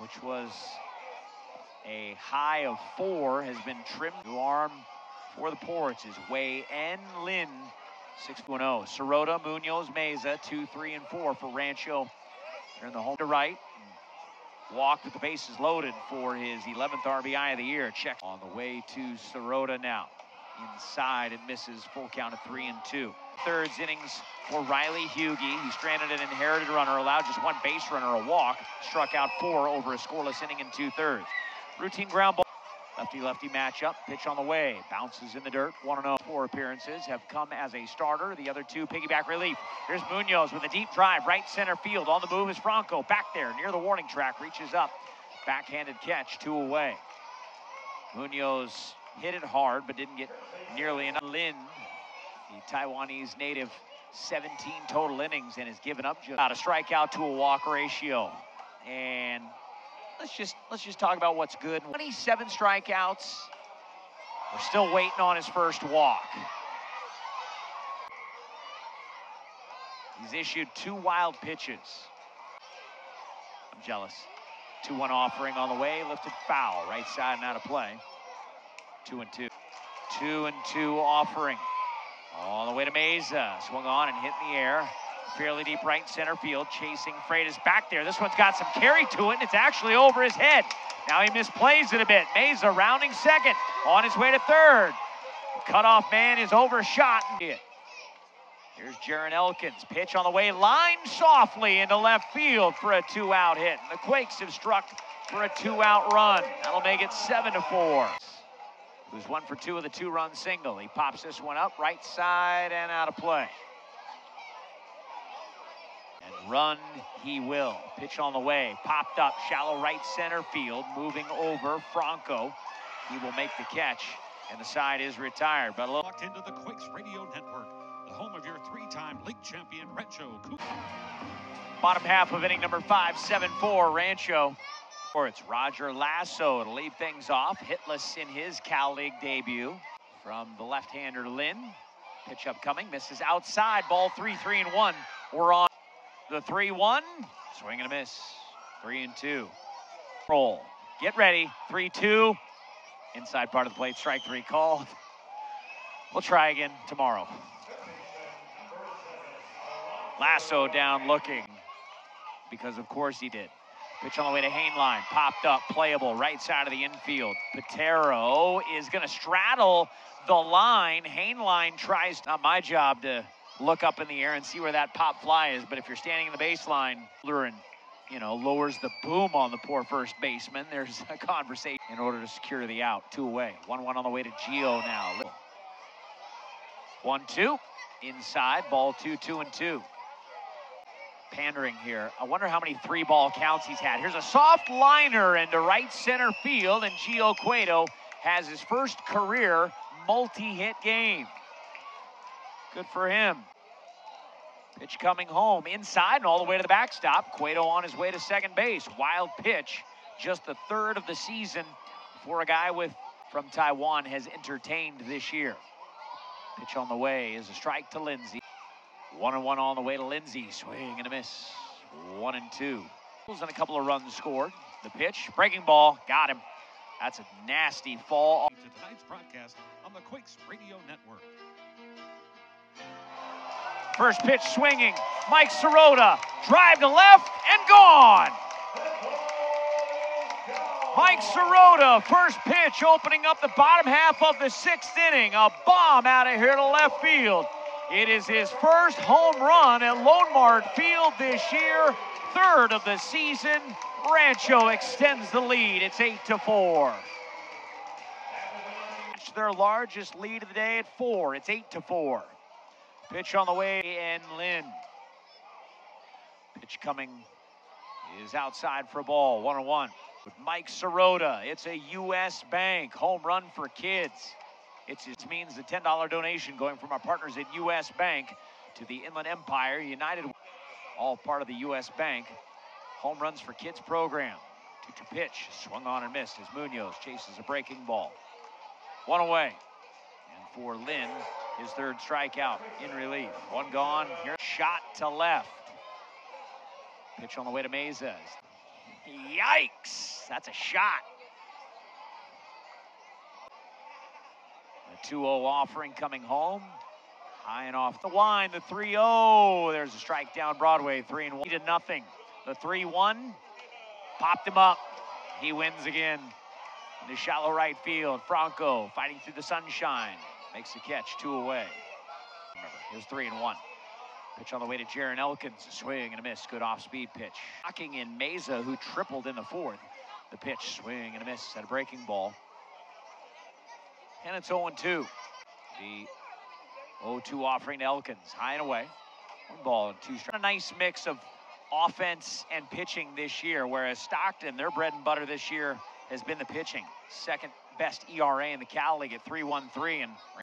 which was a high of 4, has been trimmed. New arm for the Ports is Wei En Lin, 6-0. Sirota, Munoz, Meza, 2, 3, and 4 for Rancho. They're in the home to right. Walked with the bases loaded for his 11th RBI of the year. Check on the way to Sirota now. Inside, it misses, full count of 3-2. Thirds innings for Riley Hughie. He stranded an inherited runner, allowed just one base runner a walk, struck out 4 over a scoreless inning in 2/3. Routine ground ball. Lefty-lefty matchup, pitch on the way, bounces in the dirt. 1-0. 4 appearances have come as a starter. The other 2 piggyback relief. Here's Munoz with a deep drive, right center field. On the move is Franco, back there near the warning track, reaches up. Backhanded catch, 2 away. Munoz hit it hard, but didn't get nearly enough. Lin, the Taiwanese native, 17 total innings and has given up just about a strikeout to a walk ratio. And let's just talk about what's good. 27 strikeouts. We're still waiting on his first walk. He's issued 2 wild pitches. I'm jealous. 2-1 offering on the way, lifted foul, right side and out of play. 2-2. 2-2 offering. On the way to Meza. Swung on and hit in the air. Fairly deep right center field. Chasing Freitas back there. This one's got some carry to it, and it's actually over his head. Now he misplays it a bit. Meza rounding second. On his way to third. The cutoff man is overshot. Here's Jaron Elkins. Pitch on the way. Line softly into left field for a 2-out hit. And the Quakes have struck for a 2-out run. That'll make it 7-4. Who's 1 for 2 with a 2-run single. He pops this one up right side and out of play. And run he will. Pitch on the way. Popped up. Shallow right center field. Moving over Franco. He will make the catch. And the side is retired. But Locked into the Quakes Radio Network, the home of your 3-time league champion Rancho. Bottom half of inning number 5, 7-4 Rancho. It's Roger Lasso to lead things off. Hitless in his Cal League debut from the left-hander Lin. Pitch upcoming, misses outside. Ball 3, 3-1. We're on the 3-1. Swing and a miss. 3-2. Roll. Get ready. 3-2. Inside part of the plate. Strike 3 called. We'll try again tomorrow. Lasso down looking, because of course he did. Pitch on the way to Hainline, popped up, playable, right side of the infield. Patero is going to straddle the line. Hainline tries, not my job to look up in the air and see where that pop fly is, but if you're standing in the baseline, and, lowers the boom on the poor first baseman, there's a conversation in order to secure the out. 2 away. 1-1 on the way to Gio now. 1-2, inside, ball 2, 2-2. Pandering here. I wonder how many 3-ball counts he's had. Here's a soft liner into right center field, and Gio Cueto has his first career multi-hit game. Good for him. Pitch coming home inside and all the way to the backstop. Cueto on his way to second base. Wild pitch, just the 3rd of the season for a guy from Taiwan has entertained this year. Pitch on the way is a strike to Lindsey. 1-1 on the way to Lindsey. Swing and a miss. 1-2. And a couple of runs scored. The pitch, breaking ball, got him. That's a nasty fall. To tonight's broadcast on the Quakes Radio Network. First pitch swinging. Mike Sirota. Drive to left and gone. Mike Sirota, first pitch opening up the bottom half of the 6th inning. A bomb out of here to left field. It is his first home run at Lone Mart Field this year, 3rd of the season. Rancho extends the lead. It's 8-4. Their largest lead of the day at 4. It's 8-4. Pitch on the way, and Lin. Pitch coming is outside for a ball. 1-1. With Mike Sirota, it's a U.S. Bank home run for kids. It means the $10 donation going from our partners at U.S. Bank to the Inland Empire United, all part of the U.S. Bank Home Runs for Kids program. 2-2 pitch, swung on and missed as Munoz chases a breaking ball. 1 away. And for Lin, his 3rd strikeout in relief. 1 gone. Here, shot to left. Pitch on the way to Meza. Yikes, that's a shot. A 2-0 offering coming home. High and off the line, the 3-0. There's a strike down Broadway, 3-1 to nothing. The 3-1 popped him up. He wins again. In the shallow right field, Franco fighting through the sunshine. Makes the catch, 2 away. Remember, it was 3-1. Pitch on the way to Jaron Elkins. A swing and a miss. Good off-speed pitch. Knocking in Meza, who tripled in the fourth. The pitch, swing and a miss at a breaking ball. And it's 0-2. The 0-2 offering to Elkins. High and away. 1 ball and 2 strikes. A nice mix of offense and pitching this year, whereas Stockton, their bread and butter this year has been the pitching. Second best ERA in the Cal League at 3.13, and